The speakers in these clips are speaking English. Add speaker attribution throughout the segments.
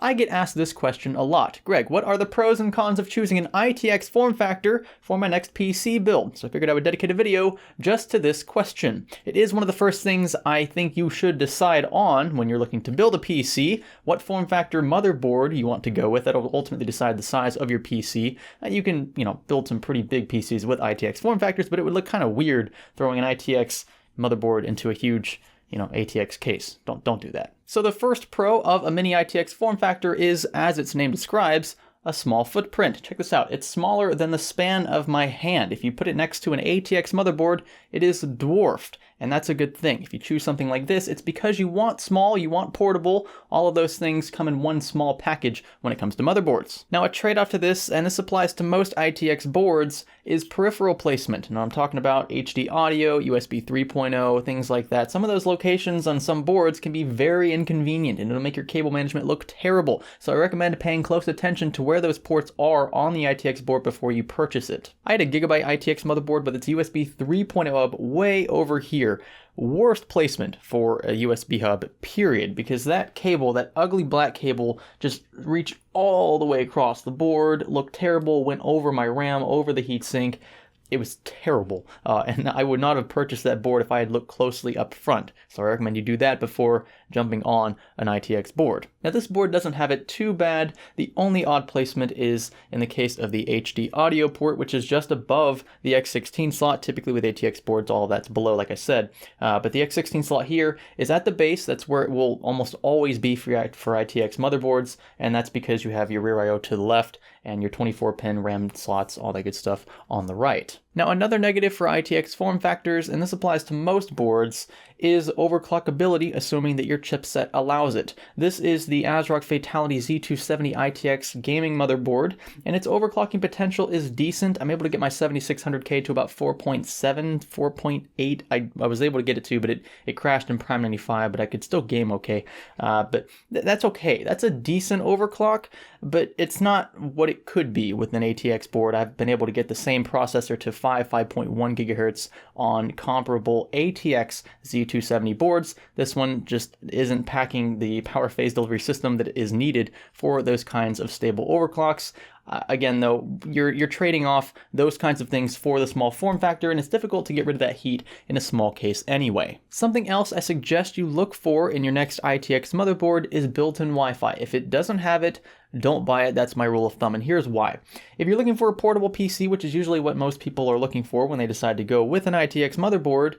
Speaker 1: I get asked this question a lot. Greg, what are the pros and cons of choosing an ITX form factor for my next PC build? So I figured I would dedicate a video just to this question. It is one of the first things I think you should decide on when you're looking to build a PC, what form factor motherboard you want to go with. That'll ultimately decide the size of your PC. You can, build some pretty big PCs with ITX form factors, but it would look kind of weird throwing an ITX motherboard into a huge ATX case. Don't do that. So the first pro of a mini ITX form factor is, as its name describes, a small footprint. Check this out. It's smaller than the span of my hand. If you put it next to an ATX motherboard, it is dwarfed. And that's a good thing. If you choose something like this, it's because you want small, you want portable. All of those things come in one small package when it comes to motherboards. Now, a trade-off to this, and this applies to most ITX boards, is peripheral placement. Now, I'm talking about HD audio, USB 3.0, things like that. Some of those locations on some boards can be very inconvenient, and it'll make your cable management look terrible. So I recommend paying close attention to where those ports are on the ITX board before you purchase it. I had a Gigabyte ITX motherboard, but it's USB 3.0 hub way over here. Worst placement for a USB hub, period, because that cable, that ugly black cable, just reached all the way across the board, looked terrible, went over my RAM, over the heatsink. It was terrible, and I would not have purchased that board if I had looked closely up front. So I recommend you do that before jumping on an ITX board. Now, this board doesn't have it too bad. The only odd placement is in the case of the HD audio port, which is just above the X16 slot. Typically with ATX boards, all of that's below, like I said. But the X16 slot here is at the base. That's where it will almost always be for ITX motherboards, and that's because you have your rear I/O to the left and your 24-pin RAM slots, all that good stuff on the right. Now, another negative for ITX form factors, and this applies to most boards, is overclockability, assuming that your chipset allows it. This is the ASRock Fatality Z270 ITX gaming motherboard, and its overclocking potential is decent. I'm able to get my 7600K to about 4.7, 4.8. I was able to get it to, but it crashed in Prime 95, but I could still game okay. But that's okay. That's a decent overclock, but it's not what it could be with an ATX board. I've been able to get the same processor to 5.1 gigahertz on comparable ATX Z270 boards. This one just isn't packing the power phase delivery system that is needed for those kinds of stable overclocks. Again, though, you're trading off those kinds of things for the small form factor, and it's difficult to get rid of that heat in a small case anyway. Something else I suggest you look for in your next ITX motherboard is built-in Wi-Fi. If it doesn't have it, don't buy it. That's my rule of thumb, and here's why. If you're looking for a portable PC, which is usually what most people are looking for when they decide to go with an ITX motherboard,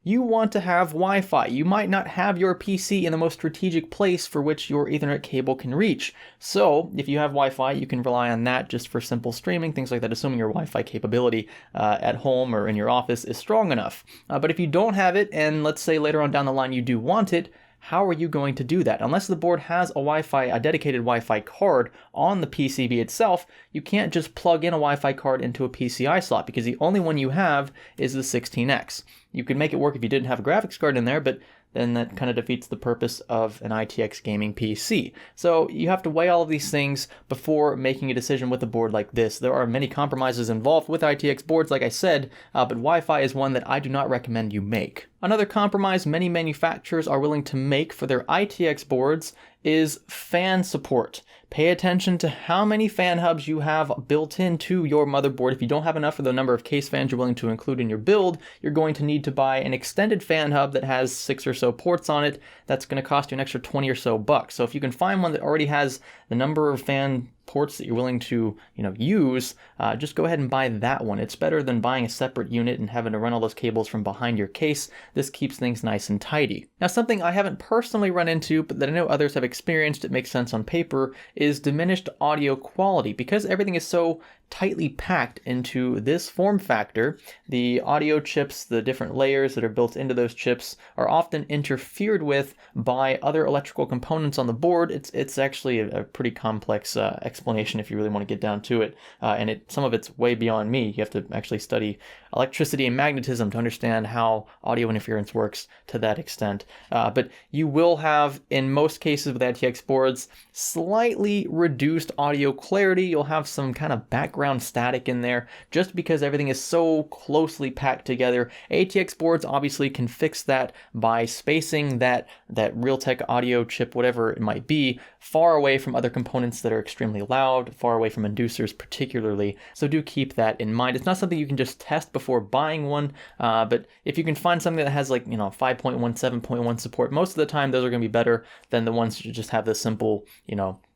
Speaker 1: you want to have Wi-Fi. You might not have your PC in the most strategic place for which your Ethernet cable can reach. So if you have Wi-Fi, you can rely on that just for simple streaming, things like that, assuming your Wi-Fi capability at home or in your office is strong enough. But if you don't have it, and let's say later on down the line you do want it, how are you going to do that? Unless the board has a dedicated Wi-Fi card on the PCB itself, you can't just plug in a Wi-Fi card into a PCI slot because the only one you have is the 16X. You could make it work if you didn't have a graphics card in there, but then that kind of defeats the purpose of an ITX gaming PC. So you have to weigh all of these things before making a decision with a board like this. There are many compromises involved with ITX boards, like I said, but Wi-Fi is one that I do not recommend you make. Another compromise many manufacturers are willing to make for their ITX boards is fan support. Pay attention to how many fan hubs you have built into your motherboard. If you don't have enough for the number of case fans you're willing to include in your build, you're going to need to buy an extended fan hub that has 6 or so ports on it. That's going to cost you an extra 20 or so bucks. So if you can find one that already has the number of fan ports that you're willing to use, just go ahead and buy that one. It's better than buying a separate unit and having to run all those cables from behind your case. This keeps things nice and tidy. Now, something I haven't personally run into, but that I know others have experienced, it makes sense on paper, is diminished audio quality. Because everything is so tightly packed into this form factor, the audio chips, the different layers that are built into those chips, are often interfered with by other electrical components on the board. It's actually a pretty complex explanation if you really want to get down to it. And some of it's way beyond me. You have to actually study electricity and magnetism to understand how audio interference works to that extent. But you will have, in most cases with ITX boards, slightly reduced audio clarity. You'll have some kind of background static in there just because everything is so closely packed together. ATX boards obviously can fix that by spacing that Realtek audio chip, whatever it might be, far away from other components that are extremely loud, far away from inducers particularly. So do keep that in mind. It's not something you can just test before buying one, but if you can find something that has 5.1, 7.1 support, most of the time those are going to be better than the ones that just have the simple,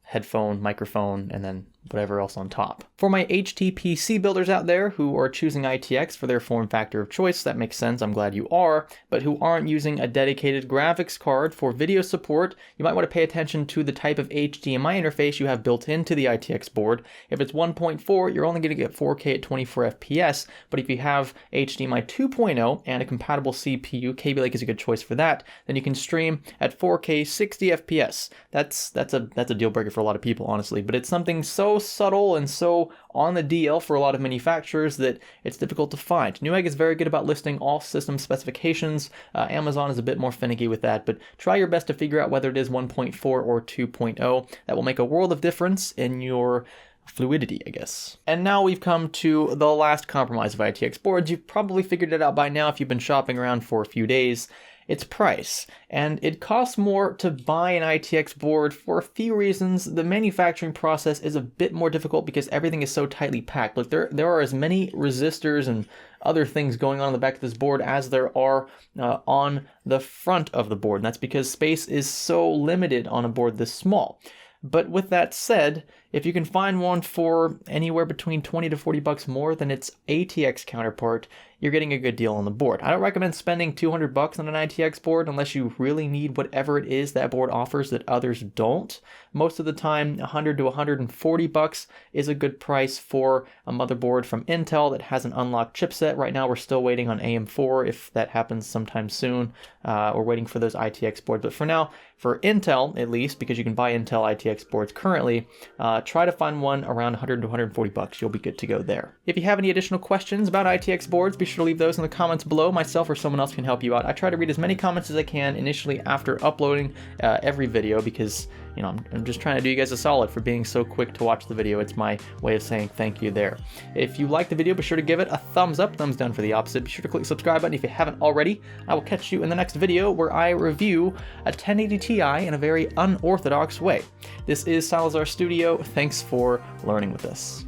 Speaker 1: headphone, microphone, and then whatever else on top. For my HT builders out there who are choosing ITX for their form factor of choice, that makes sense, I'm glad you are, but who aren't using a dedicated graphics card for video support, you might want to pay attention to the type of HDMI interface you have built into the ITX board. If it's 1.4, you're only going to get 4K at 24 FPS, but if you have HDMI 2.0 and a compatible CPU, Kaby Lake is a good choice for that, then you can stream at 4K 60 FPS. That's a deal breaker for a lot of people, honestly, but it's something so subtle and so on the DL for a lot of manufacturers that it's difficult to find. Newegg is very good about listing all system specifications. Amazon is a bit more finicky with that, but try your best to figure out whether it is 1.4 or 2.0. That will make a world of difference in your fluidity, I guess. And now we've come to the last compromise of ITX boards. You've probably figured it out by now if you've been shopping around for a few days. It's price, and it costs more to buy an ITX board for a few reasons. The manufacturing process is a bit more difficult because everything is so tightly packed. Like there are as many resistors and other things going on the back of this board as there are on the front of the board, and that's because space is so limited on a board this small. But with that said, if you can find one for anywhere between 20 to 40 bucks more than its ATX counterpart, you're getting a good deal on the board. I don't recommend spending 200 bucks on an ITX board unless you really need whatever it is that board offers that others don't. Most of the time, 100 to 140 bucks is a good price for a motherboard from Intel that has an unlocked chipset. Right now, we're still waiting on AM4. If that happens sometime soon, we're waiting for those ITX boards. But for now, for Intel at least, because you can buy Intel ITX boards currently, try to find one around 100 to 140 bucks. You'll be good to go there. If you have any additional questions about ITX boards, be sure to leave those in the comments below. Myself or someone else can help you out. I try to read as many comments as I can initially after uploading every video because I'm just trying to do you guys a solid for being so quick to watch the video. It's my way of saying thank you there. If you like the video, be sure to give it a thumbs up, thumbs down for the opposite. Be sure to click the subscribe button if you haven't already. I will catch you in the next video where I review a 1080 Ti in a very unorthodox way. This is Salazar Studio. Thanks for learning with us.